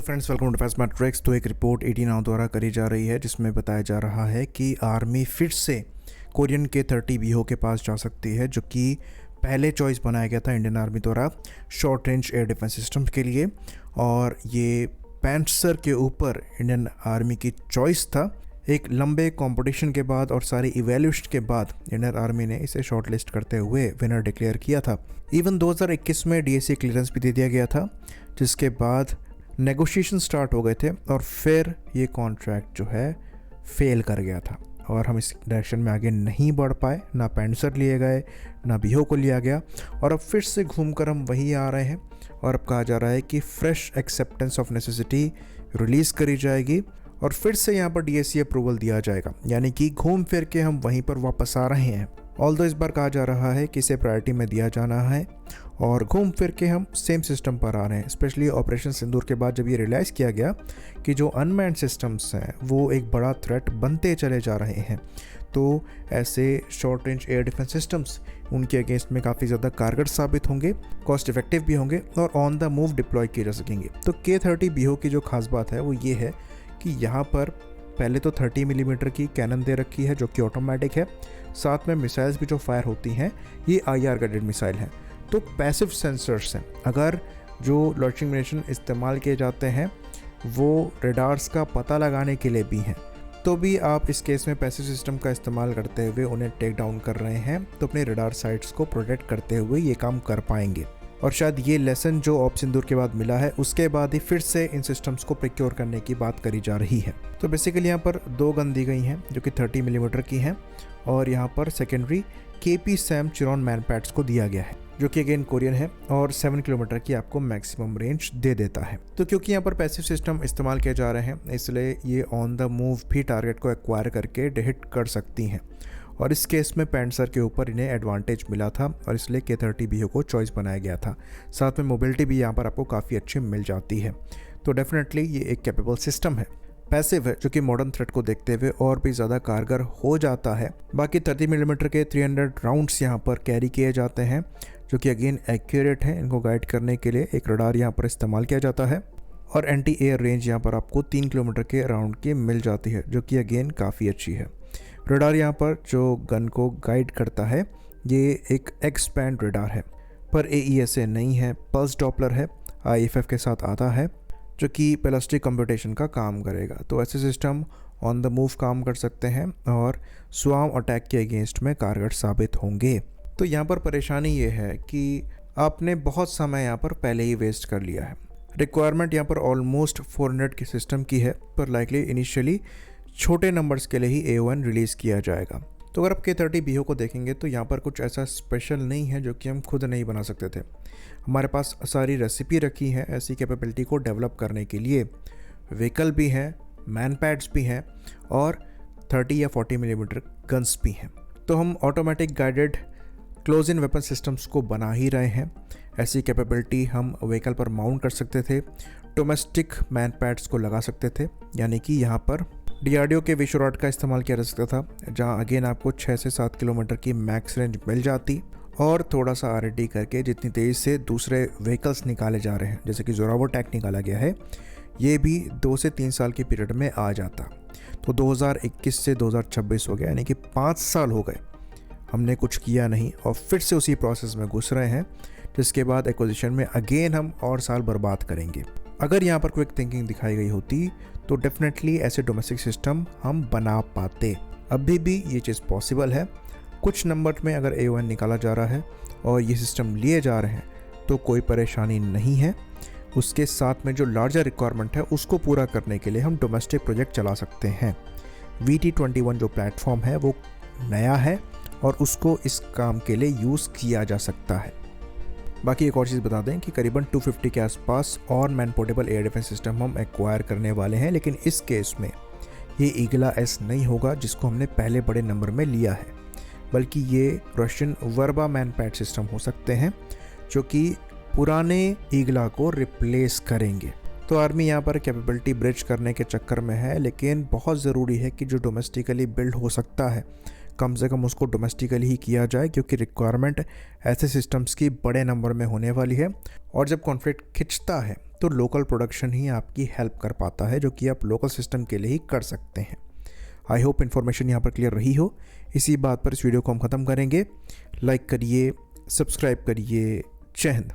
Friends, welcome to Fast Matrix. तो एक report 89 द्वारा करी जा रही है जिसमें बताया जा रहा है कि आर्मी फिर से कोरियन K-30 बीओ के पास जा सकती है, जो कि पहले चॉइस बनाया गया था इंडियन आर्मी द्वारा short range air defence system के लिए। और ये पैंसर के ऊपर इंडियन आर्मी की चॉइस था। एक लंबे कंपटीशन के बाद और सारी इवैल्यूएशन के बाद इंडियन आर्मी ने इसे शॉर्टलिस्ट करते हुए विनर डिक्लेयर किया था। इवन 2021 में DSC क्लियरेंस भी दे दिया गया था, जिसके बाद नेगोशिएशन स्टार्ट हो गए थे और फिर ये कॉन्ट्रैक्ट जो है फेल कर गया था और हम इस डायरेक्शन में आगे नहीं बढ़ पाए। ना पैंसर लिए गए, ना बीओ को लिया गया, और अब फिर से घूमकर हम वही आ रहे हैं। और अब कहा जा रहा है कि fresh acceptance of necessity release करी जाएगी और फिर से यहाँ पर DSC अप्रूवल दिया जाएगा, यानी कि घूम फिर के हम वहीं पर वापस आ रहे हैं। ऑल्दो इस बार कहा जा रहा है कि इसे प्रायोरिटी में दिया जाना है और घूम फिर के हम सेम सिस्टम पर आ रहे हैं। स्पेशली ऑपरेशन सिंदूर के बाद जब ये रियलाइज़ किया गया कि जो अनमैन्ड सिस्टम्स हैं वो एक बड़ा थ्रेट बनते चले जा रहे हैं, तो ऐसे short range air defence systems उनके अगेंस्ट में काफ़ी ज़्यादा कारगर साबित होंगे, कॉस्ट इफेक्टिव भी होंगे और ऑन द मूव डिप्लॉय किए जा सकेंगे। तो K-30 बीओ की जो खास बात है वो ये है कि यहाँ पर पहले तो 30 मिलीमीटर की कैनन दे रखी है जो कि ऑटोमेटिक है। साथ में मिसाइल्स भी जो फायर होती हैं ये IR गाइडेड मिसाइल हैं। तो पैसिव सेंसर्स हैं, अगर जो लॉन्चिंग मिशन इस्तेमाल किए जाते हैं वो रेडार्स का पता लगाने के लिए भी हैं, तो भी आप इस केस में पैसिव सिस्टम का इस्तेमाल करते हुए उन्हें टेक डाउन कर रहे हैं, तो अपने रेडार साइट्स को प्रोटेक्ट करते हुए ये काम कर पाएंगे। और शायद ये लेसन जो ऑप सिंदूर के बाद मिला है उसके बाद ही फिर से इन सिस्टम्स को प्रिक्योर करने की बात करी जा रही है। तो बेसिकली यहाँ पर 2 गन दी गई हैं जो कि 30 मिलीमीटर की हैं और यहाँ पर सेकेंडरी KP-SAM चिरॉन मैनपैड्स को दिया गया है जो कि अगेन कोरियन है और 7 किलोमीटर की आपको मैक्सिमम रेंज दे देता है। तो क्योंकि यहाँ पर पैसिव सिस्टम इस्तेमाल किए जा रहे हैं इसलिए ये ऑन द मूव भी टारगेट को एक्वायर करके हिट कर सकती हैं, और इस केस में पैंसर के ऊपर इन्हें एडवांटेज मिला था और इसलिए K-30 बीओ को चॉइस बनाया गया था। साथ में मोबिलिटी भी यहाँ पर आपको काफ़ी अच्छी मिल जाती है। तो डेफिनेटली ये एक कैपेबल सिस्टम है, पैसिव है, जो कि मॉडर्न थ्रेट को देखते हुए और भी ज़्यादा कारगर हो जाता है। बाकी 30 मिलीमीटर के 300 राउंड्स यहाँ पर कैरी किए जाते हैं जो कि अगेन एक्यूरेट हैं। इनको गाइड करने के लिए एक रडार यहाँ पर इस्तेमाल किया जाता है और एंटी एयर रेंज यहाँ पर आपको 3 किलोमीटर के राउंड की मिल जाती है जो कि अगेन काफ़ी अच्छी है। रडार यहाँ पर जो गन को गाइड करता है ये एक एक्सपैंड रडार है, पर AESA नहीं है, पल्स डॉपलर है, IFF के साथ आता है जो कि पेलास्टिक कंप्यूटेशन का काम करेगा। तो ऐसे सिस्टम ऑन द मूव काम कर सकते हैं और स्वाम अटैक के अगेंस्ट में कारगर साबित होंगे। तो यहाँ पर परेशानी ये है कि आपने बहुत समय यहाँ पर पहले ही वेस्ट कर लिया है। रिक्वायरमेंट यहाँ पर ऑलमोस्ट 400 के सिस्टम की है, पर लाइकली इनिशियली छोटे नंबर्स के लिए ही AO-1 रिलीज़ किया जाएगा। तो अगर आप K-30 बीओ को देखेंगे तो यहाँ पर कुछ ऐसा स्पेशल नहीं है जो कि हम खुद नहीं बना सकते थे। हमारे पास सारी रेसिपी रखी है ऐसी कैपेबिलिटी को डेवलप करने के लिए। व्हीकल भी हैं, मैन पैड्स भी हैं और 30 या 40 मिलीमीटर गन्स भी हैं। तो हम automatic guided close in weapon systems को बना ही रहे हैं। ऐसी कैपेबिलिटी हम व्हीकल पर माउंट कर सकते थे, डोमेस्टिक मैन पैड्स को लगा सकते थे, यानी कि यहाँ पर DRDO के विशोराट का इस्तेमाल किया जा सकता था, जहाँ अगेन आपको 6 से 7 किलोमीटर की मैक्स रेंज मिल जाती और थोड़ा सा R&D करके जितनी तेज़ी से दूसरे व्हीकल्स निकाले जा रहे हैं जैसे कि जोरावो टैंक निकाला गया है, ये भी 2 से 3 साल के पीरियड में आ जाता। तो 2021 से 2026 हो गया, यानी कि 5 साल हो गए हमने कुछ किया नहीं और फिर से उसी प्रोसेस में घुस रहे हैं, जिसके बाद एक्विजिशन में अगेन हम और साल बर्बाद करेंगे। अगर यहाँ पर क्विक थिंकिंग दिखाई गई होती तो डेफिनेटली ऐसे डोमेस्टिक सिस्टम हम बना पाते। अभी भी ये चीज़ पॉसिबल है। कुछ नंबर में अगर AO-1 निकाला जा रहा है और ये सिस्टम लिए जा रहे हैं तो कोई परेशानी नहीं है। उसके साथ में जो लार्जर रिक्वायरमेंट है उसको पूरा करने के लिए हम डोमेस्टिक प्रोजेक्ट चला सकते हैं। VT-21 जो प्लेटफॉर्म है वो नया है और उसको इस काम के लिए यूज़ किया जा सकता है। बाकी एक और चीज़ बता दें कि करीबन 250 के आसपास और man portable air defence system हम एक्वायर करने वाले हैं, लेकिन इस केस में ये ईगला S नहीं होगा जिसको हमने पहले बड़े नंबर में लिया है, बल्कि ये Russian Verba man pad system हो सकते हैं जो कि पुराने ईगला को रिप्लेस करेंगे। तो आर्मी यहाँ पर कैपेबिलिटी ब्रिज करने के चक्कर में है, लेकिन बहुत ज़रूरी है कि जो डोमेस्टिकली बिल्ड हो सकता है कम से कम उसको डोमेस्टिकली ही किया जाए, क्योंकि रिक्वायरमेंट ऐसे सिस्टम्स की बड़े नंबर में होने वाली है। और जब कॉन्फ्लिक्ट खिंचता है तो लोकल प्रोडक्शन ही आपकी हेल्प कर पाता है, जो कि आप लोकल सिस्टम के लिए ही कर सकते हैं। आई होप इन्फॉर्मेशन यहाँ पर क्लियर रही हो। इसी बात पर इस वीडियो को हम ख़त्म करेंगे। लाइक करिए, सब्सक्राइब करिए। जय हिंद।